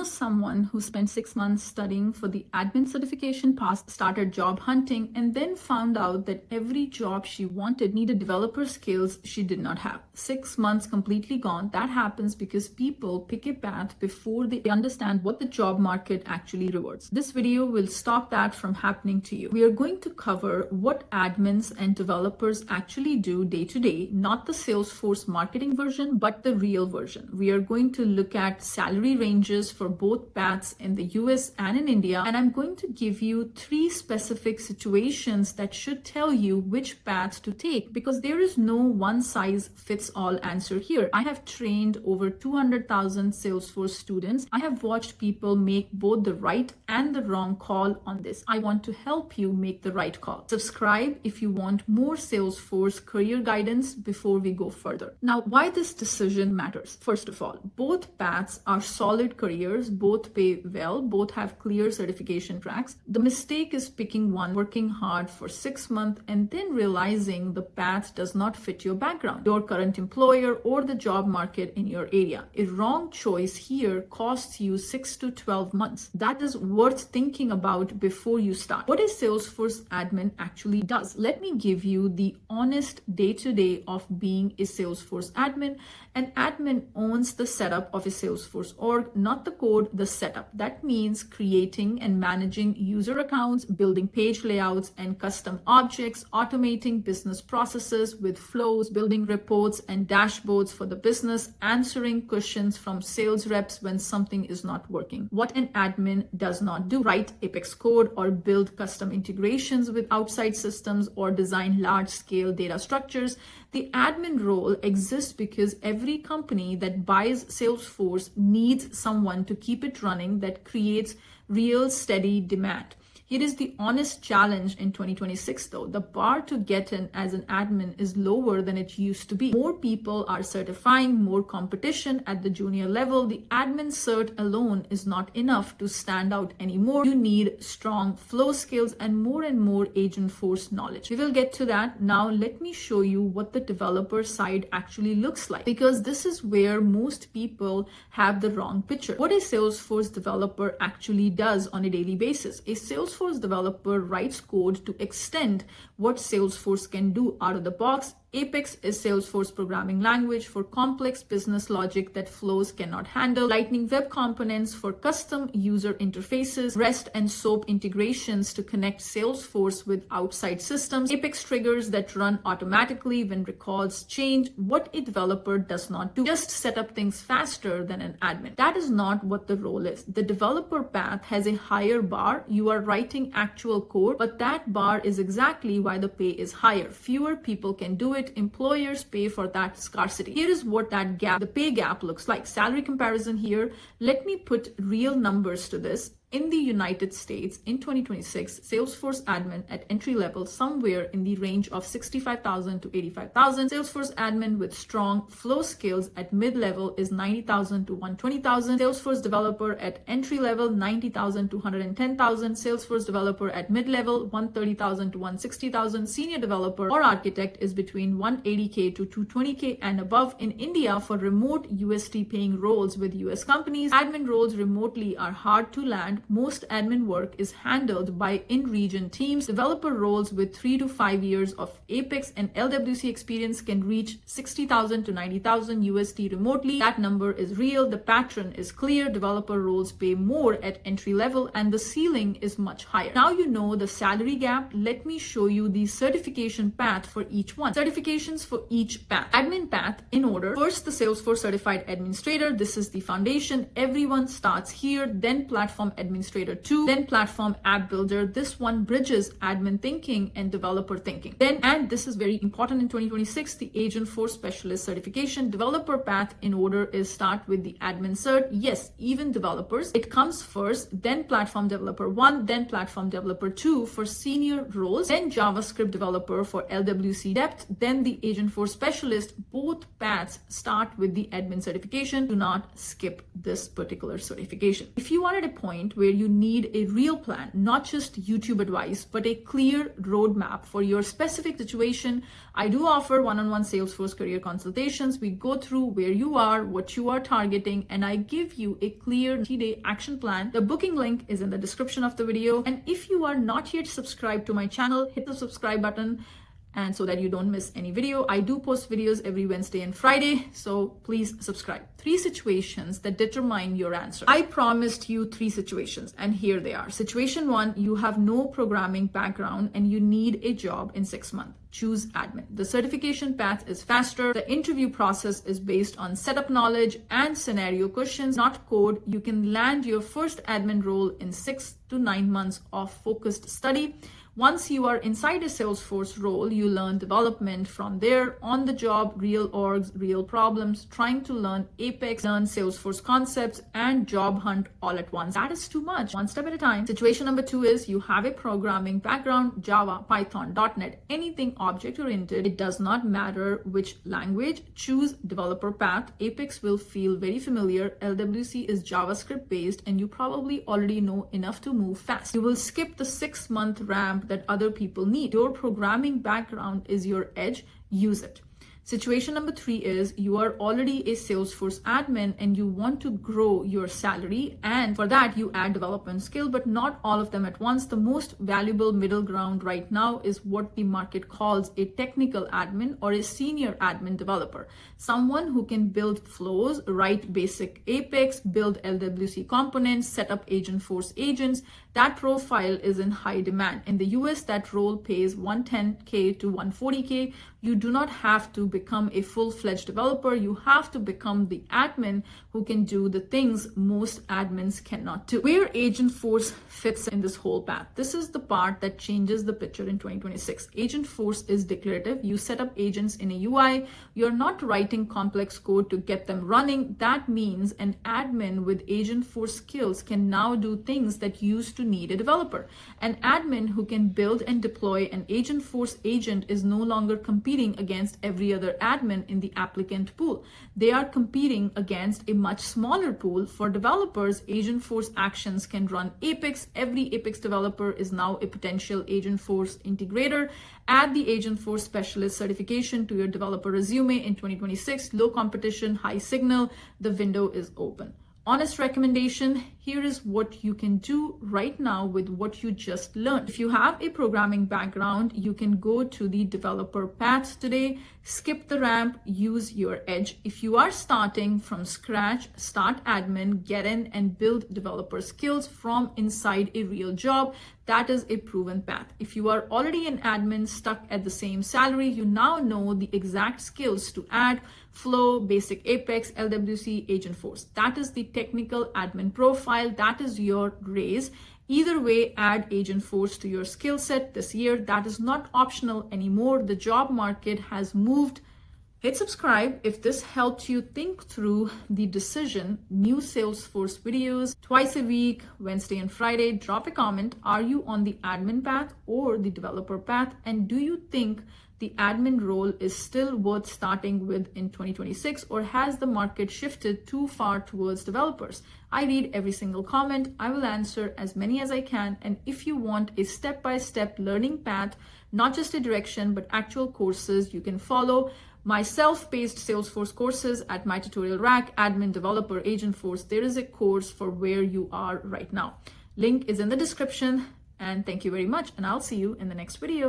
know someone who spent 6 months studying for the admin certification, passed, started job hunting, and then found out that every job she wanted needed developer skills she did not have. 6 months completely gone. That happens because people pick a path before they understand what the job market actually rewards. This video will stop that from happening to you. We are going to cover what admins and developers actually do day to day, not the Salesforce marketing version, but the real version. We are going to look at salary ranges for both paths in the US and in India, and I'm going to give you 3 specific situations that should tell you which path to take, because there is no one size fits all answer here. I have trained over 200,000 Salesforce students. I have watched people make both the right and the wrong call on this. I want to help you make the right call. Subscribe if you want more Salesforce career guidance before we go further. Now, why this decision matters? First of all, both paths are solid careers, both pay well, both have clear certification tracks. The mistake is picking one, working hard for 6 months, and then realizing the path does not fit your background, your current employer, or the job market in your area. A wrong choice here costs you 6 to 12 months. That is worth thinking about before you start. What a Salesforce admin actually does. Let me give you the honest day-to-day of being a Salesforce admin. An admin owns the setup of a Salesforce org, not the code, the setup. That means creating and managing user accounts, building page layouts and custom objects, automating business processes with flows, building reports and dashboards for the business, answering questions from sales reps when something is not working. What an admin does not do: write Apex code or build custom integrations with outside systems or design large-scale data structures. The admin role exists because every company that buys Salesforce needs someone to keep it running that creates real steady demand. It is the honest challenge in 2026 though. The bar to get in as an admin is lower than it used to be. More people are certifying, more competition at the junior level. The admin cert alone is not enough to stand out anymore. You need strong flow skills and more Agentforce knowledge. We will get to that. Now let me show you what the developer side actually looks like, because this is where most people have the wrong picture. What a Salesforce developer actually does on a daily basis. A Salesforce developer writes code to extend what Salesforce can do out of the box. Apex is Salesforce programming language for complex business logic that flows cannot handle. Lightning Web Components for custom user interfaces. REST and SOAP integrations to connect Salesforce with outside systems. Apex triggers that run automatically when records change. What a developer does not do: just set up things faster than an admin. That is not what the role is. The developer path has a higher bar. You are writing actual code, but that bar is exactly why the pay is higher. Fewer people can do it. Employers pay for that scarcity. Here is what that gap, the pay gap, looks like. Salary comparison here. Let me put real numbers to this. In the United States, in 2026, Salesforce admin at entry level somewhere in the range of 65,000 to 85,000. Salesforce admin with strong flow skills at mid-level is 90,000 to 120,000. Salesforce developer at entry level 90,000 to 110,000. Salesforce developer at mid-level 130,000 to 160,000. Senior developer or architect is between 180K to 220K and above. In India, for remote USD paying roles with US companies, admin roles remotely are hard to land. Most admin work is handled by in-region teams. Developer roles with 3 to 5 years of Apex and LWC experience can reach 60,000 to 90,000 USD remotely. That number is real. The pattern is clear. Developer roles pay more at entry level and the ceiling is much higher. Now you know the salary gap. Let me show you the certification path for each one. Certifications for each path. Admin path in order. First, the Salesforce Certified Administrator. This is the foundation. Everyone starts here. Then Platform Administrator 2, then Platform App Builder. This one bridges admin thinking and developer thinking. Then, and this is very important in 2026, the Agentforce Specialist Certification. Developer path in order is start with the admin cert. Yes, even developers. It comes first, then Platform Developer 1, then Platform Developer 2 for senior roles, then JavaScript Developer for LWC depth, then the Agentforce Specialist. Both paths start with the admin certification. Do not skip this particular certification. If you are at a point where you need a real plan, not just YouTube advice, but a clear roadmap for your specific situation. I do offer one-on-one Salesforce career consultations. We go through where you are, what you are targeting, and I give you a clear 30-day action plan. The booking link is in the description of the video. And if you are not yet subscribed to my channel, hit the subscribe button, and so that you don't miss any video. I do post videos every Wednesday and Friday, so please subscribe. 3 situations that determine your answer. I promised you 3 situations, and here they are. Situation 1, you have no programming background and you need a job in 6 months. Choose admin. The certification path is faster. The interview process is based on setup knowledge and scenario questions, not code. You can land your first admin role in 6 to 9 months of focused study. Once you are inside a Salesforce role, you learn development from there, on the job, real orgs, real problems, trying to learn Apex, learn Salesforce concepts, and job hunt all at once. That is too much. One step at a time. Situation number 2 is you have a programming background, Java, Python, .NET, anything object-oriented. It does not matter which language. Choose developer path. Apex will feel very familiar. LWC is JavaScript based, and you probably already know enough to move fast. You will skip the 6-month ramp that other people need. Your programming background is your edge. Use it. Situation number 3 is you are already a Salesforce admin and you want to grow your salary, and for that you add development skill, but not all of them at once. The most valuable middle ground right now is what the market calls a technical admin or a senior admin developer. Someone who can build flows, write basic Apex, build LWC components, set up Agentforce agents. That profile is in high demand. In the US, that role pays $110K to $140K. You do not have to become a full-fledged developer. You have to become the admin who can do the things most admins cannot do. Where Agentforce fits in this whole path. This is the part that changes the picture in 2026. Agentforce is declarative. You set up agents in a UI. You're not writing complex code to get them running. That means an admin with Agentforce skills can now do things that used to need a developer. An admin who can build and deploy an Agentforce agent is no longer competing against every other admin in the applicant pool. They are competing against a much smaller pool. For developers, Agentforce actions can run Apex. Every Apex developer is now a potential Agentforce integrator. Add the Agentforce specialist certification to your developer resume in 2026. Low competition, high signal. The window is open. Honest recommendation, here is what you can do right now with what you just learned. If you have a programming background, you can go to the developer path today, skip the ramp, use your edge. If you are starting from scratch, start admin, get in and build developer skills from inside a real job. That is a proven path. If you are already an admin stuck at the same salary, you now know the exact skills to add: Flow, basic Apex, LWC, Agentforce. That is the technical admin profile. That is your raise. Either way, add Agentforce to your skill set this year. That is not optional anymore. The job market has moved. Hit subscribe if this helped you think through the decision. New Salesforce videos twice a week, Wednesday and Friday. Drop a comment. Are you on the admin path or the developer path? And do you think the admin role is still worth starting with in 2026, or has the market shifted too far towards developers? I read every single comment. I will answer as many as I can. And if you want a step-by-step learning path, not just a direction, but actual courses, you can follow my self-paced Salesforce courses at my tutorial rack, admin, developer, Agentforce. There is a course for where you are right now. Link is in the description. And thank you very much. And I'll see you in the next video.